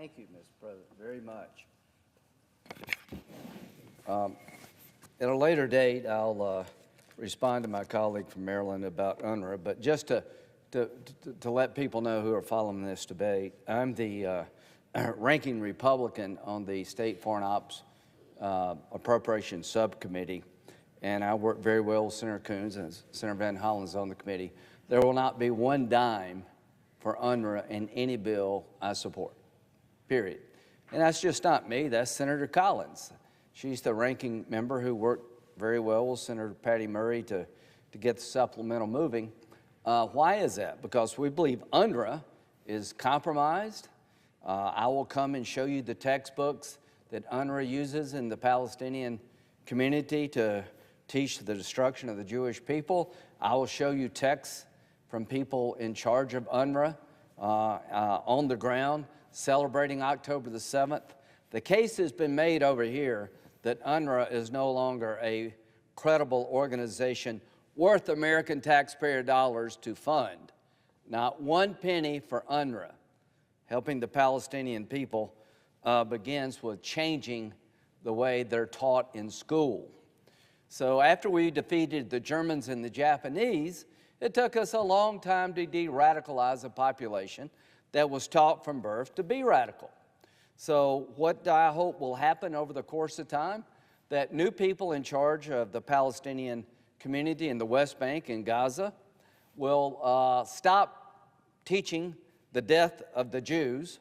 Thank you, Mr. President, very much. At a later date, I'll respond to my colleague from Maryland about UNRWA, but just to let people know who are following this debate, I'm the ranking Republican on the State Foreign Ops Appropriations Subcommittee, and I work very well with Senator Coons and Senator Van Hollen's on the committee. There will not be one dime for UNRWA in any bill I support, period. And that's just not me, that's Senator Collins. She's the ranking member who worked very well with Senator Patty Murray to get the supplemental moving. Why is that? Because we believe UNRWA is compromised. I will come and show you the textbooks that UNRWA uses in the Palestinian community to teach the destruction of the Jewish people. I will show you texts from people in charge of UNRWA on the ground celebrating October the 7th. The case has been made over here that UNRWA is no longer a credible organization worth American taxpayer dollars to fund. Not one penny for UNRWA. Helping the Palestinian people begins with changing the way they're taught in school. So after we defeated the Germans and the Japanese, it took us a long time to de-radicalize a population that was taught from birth to be radical. So what I hope will happen over the course of time, that new people in charge of the Palestinian community in the West Bank and Gaza will stop teaching the death of the Jews,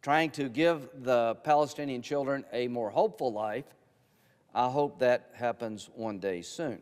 trying to give the Palestinian children a more hopeful life. I hope that happens one day soon.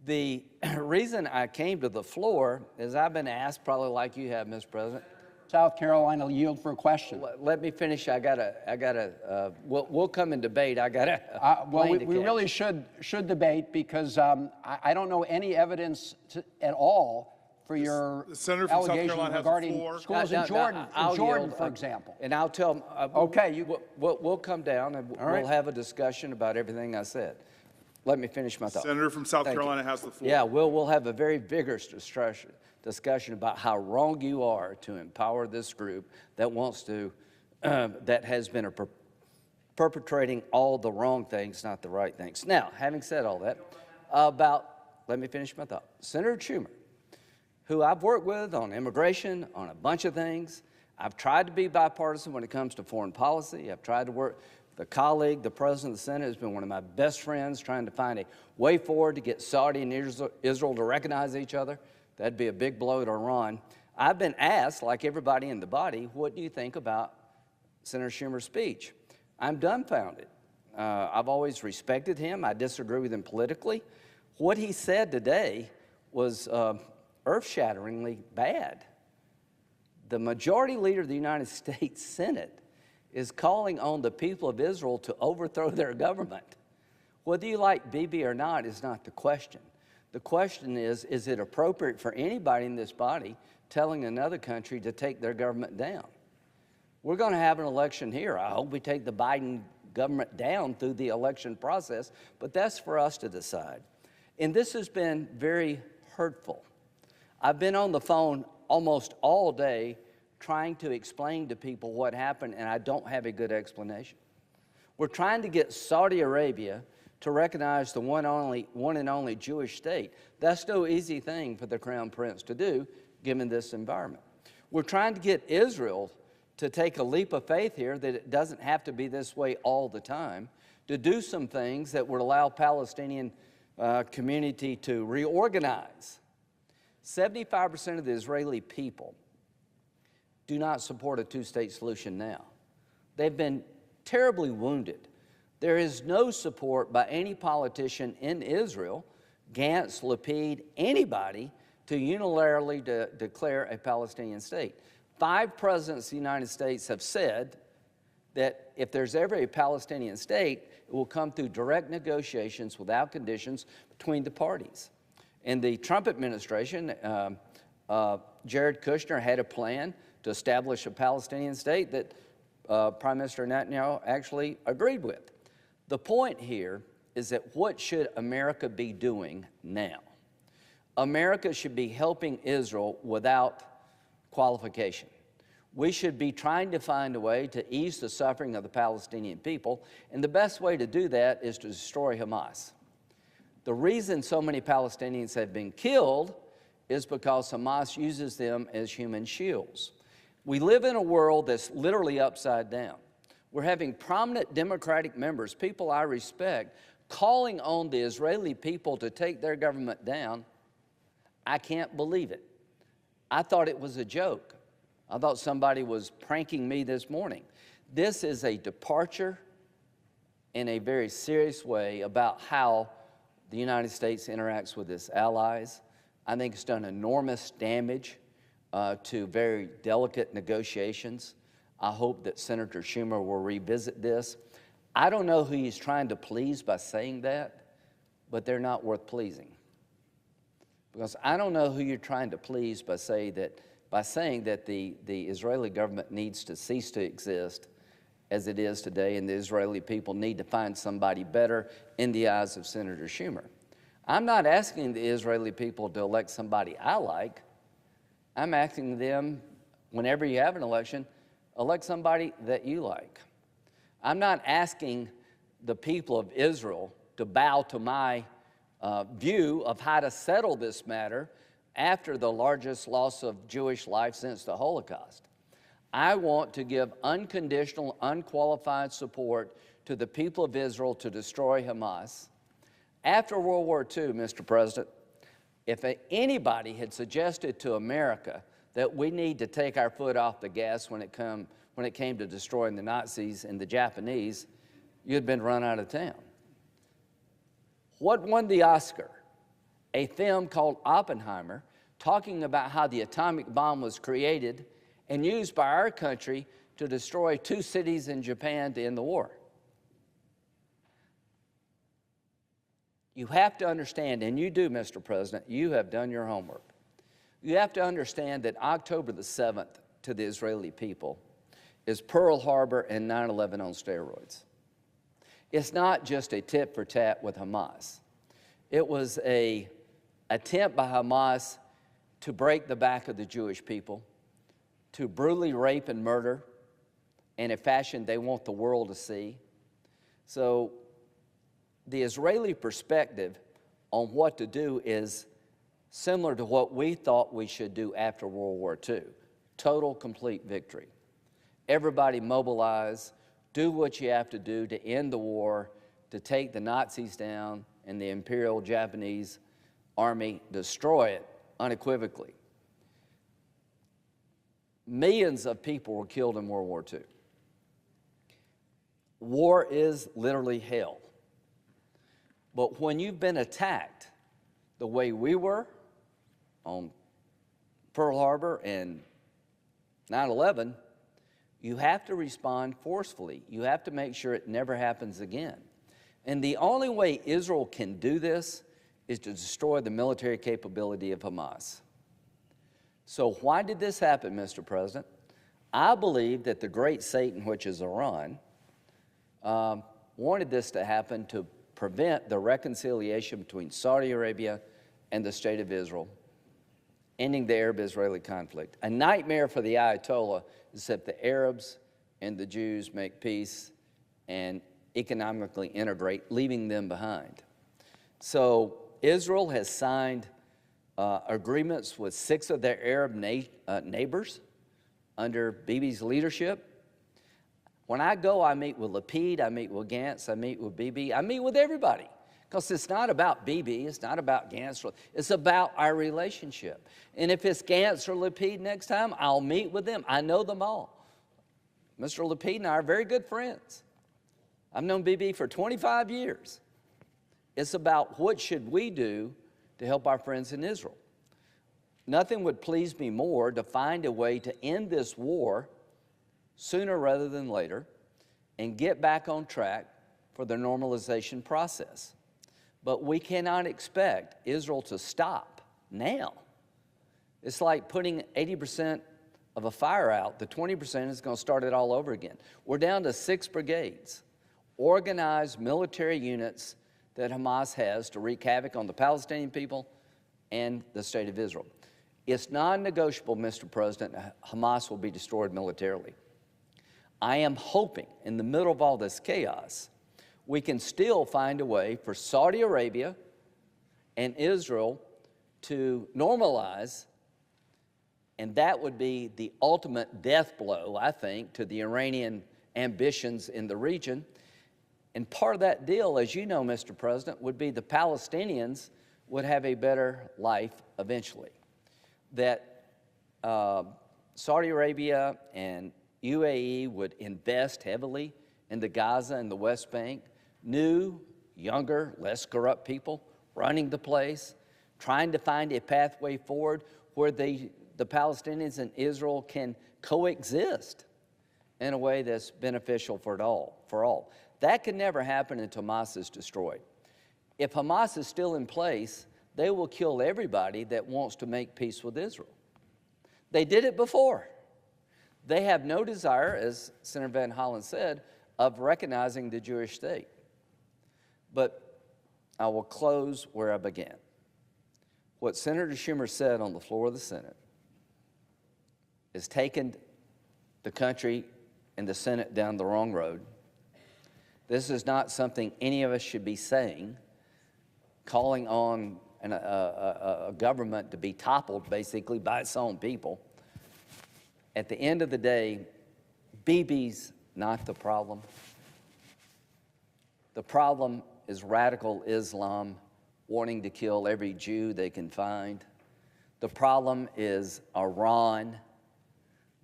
The reason I came to the floor is I've been asked, probably like you have, Mr. President. South Carolina will yield for a question. Let me finish. We'll come and debate. Well, we really should debate because I don't know any evidence at all for your allegations regarding schools in Jordan, for example. And I'll tell them, okay, we'll come down and we'll have a discussion about everything I said. Let me finish my thought. Senator from South Carolina has the floor. Yeah, we'll have a very vigorous discussion about how wrong you are to empower this group that wants to, that has been perpetrating all the wrong things, not the right things. Now, having said all that, let me finish my thought. Senator Schumer, who I've worked with on immigration, on a bunch of things. I've tried to be bipartisan when it comes to foreign policy. I've tried to work. The colleague, the President of the Senate, has been one of my best friends trying to find a way forward to get Saudi and Israel to recognize each other. That'd be a big blow to Iran. I've been asked, like everybody in the body, what do you think about Senator Schumer's speech? I'm dumbfounded. I've always respected him. I disagree with him politically. What he said today was earth-shatteringly bad. The majority leader of the United States Senate is calling on the people of Israel to overthrow their government. Whether you like Bibi or not is not the question. The question is it appropriate for anybody in this body telling another country to take their government down? We're going to have an election here. I hope we take the Biden government down through the election process, but that's for us to decide. And this has been very hurtful. I've been on the phone almost all day trying to explain to people what happened, and I don't have a good explanation. We're trying to get Saudi Arabia to recognize the one and only Jewish state. That's no easy thing for the Crown Prince to do, given this environment. We're trying to get Israel to take a leap of faith here that it doesn't have to be this way all the time, to do some things that would allow Palestinian community to reorganize. 75% of the Israeli people do not support a two-state solution now. They've been terribly wounded. There is no support by any politician in Israel, Gantz, Lapid, anybody, to unilaterally declare a Palestinian state. 5 presidents of the United States have said that if there's ever a Palestinian state, it will come through direct negotiations without conditions between the parties. In the Trump administration, Jared Kushner had a plan to establish a Palestinian state that Prime Minister Netanyahu actually agreed with. The point here is that what should America be doing now? America should be helping Israel without qualification. We should be trying to find a way to ease the suffering of the Palestinian people, and the best way to do that is to destroy Hamas. The reason so many Palestinians have been killed is because Hamas uses them as human shields. We live in a world that's literally upside down. We're having prominent Democratic members, people I respect, calling on the Israeli people to take their government down. I can't believe it. I thought it was a joke. I thought somebody was pranking me this morning. This is a departure in a very serious way about how the United States interacts with its allies. I think it's done enormous damage to very delicate negotiations. I hope that Senator Schumer will revisit this. I don't know who he's trying to please by saying that, but they're not worth pleasing. Because I don't know who you're trying to please by saying that the Israeli government needs to cease to exist as it is today, and the Israeli people need to find somebody better in the eyes of Senator Schumer. I'm not asking the Israeli people to elect somebody I like. I'm asking them, whenever you have an election, elect somebody that you like. I'm not asking the people of Israel to bow to my view of how to settle this matter after the largest loss of Jewish life since the Holocaust. I want to give unconditional, unqualified support to the people of Israel to destroy Hamas. After World War II, Mr. President, if anybody had suggested to America that we need to take our foot off the gas when it came to destroying the Nazis and the Japanese, you'd been run out of town. What won the Oscar? A film called Oppenheimer, talking about how the atomic bomb was created and used by our country to destroy 2 cities in Japan to end the war. You have to understand, and you do, Mr. President, you have done your homework. You have to understand that October the 7th to the Israeli people is Pearl Harbor and 9/11 on steroids. It's not just a tit for tat with Hamas. It was an attempt by Hamas to break the back of the Jewish people, to brutally rape and murder in a fashion they want the world to see. So the Israeli perspective on what to do is similar to what we thought we should do after World War II. Total, complete victory. Everybody mobilize, do what you have to do to end the war, to take the Nazis down and the Imperial Japanese Army, destroy it unequivocally. Millions of people were killed in World War II. War is literally hell. But when you've been attacked the way we were on Pearl Harbor and 9/11, you have to respond forcefully. You have to make sure it never happens again. And the only way Israel can do this is to destroy the military capability of Hamas. So why did this happen, Mr. President? I believe that the great Satan, which is Iran, wanted this to happen to prevent the reconciliation between Saudi Arabia and the State of Israel, ending the Arab-Israeli conflict. A nightmare for the Ayatollah is that the Arabs and the Jews make peace and economically integrate, leaving them behind. So Israel has signed agreements with 6 of their Arab neighbors under Bibi's leadership. When I go, I meet with Lapid, I meet with Gantz, I meet with Bibi, I meet with everybody. Because it's not about Bibi, it's not about Gantz, it's about our relationship. And if it's Gantz or Lapid next time, I'll meet with them. I know them all. Mr. Lapid and I are very good friends. I've known Bibi for 25 years. It's about what should we do to help our friends in Israel. Nothing would please me more to find a way to end this war sooner rather than later and get back on track for the normalization process. But we cannot expect Israel to stop now. It's like putting 80% of a fire out. The 20% is going to start it all over again. We're down to 6 brigades, organized military units that Hamas has to wreak havoc on the Palestinian people and the State of Israel. It's non-negotiable, Mr. President, Hamas will be destroyed militarily. I am hoping in the middle of all this chaos, we can still find a way for Saudi Arabia and Israel to normalize, and that would be the ultimate death blow, I think, to the Iranian ambitions in the region. And part of that deal, as you know, Mr. President, would be the Palestinians would have a better life eventually. That Saudi Arabia and UAE would invest heavily in the Gaza and the West Bank, new, younger, less corrupt people running the place, trying to find a pathway forward where the Palestinians and Israel can coexist in a way that's beneficial for all. That can never happen until Hamas is destroyed. If Hamas is still in place, they will kill everybody that wants to make peace with Israel. They did it before. They have no desire, as Senator Van Hollen said, of recognizing the Jewish state. But I will close where I began. What Senator Schumer said on the floor of the Senate has taken the country and the Senate down the wrong road. This is not something any of us should be saying, calling on a government to be toppled basically by its own people. At the end of the day, Bibi's not the problem. The problem is radical Islam wanting to kill every Jew they can find. The problem is Iran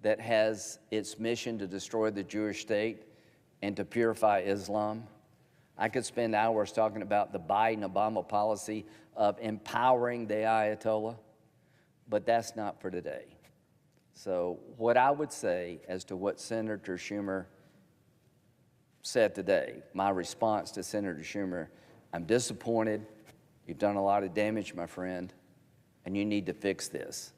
that has its mission to destroy the Jewish state and to purify Islam. I could spend hours talking about the Biden-Obama policy of empowering the Ayatollah, but that's not for today. So what I would say as to what Senator Schumer said today, my response to Senator Schumer, I'm disappointed. You've done a lot of damage, my friend, and you need to fix this.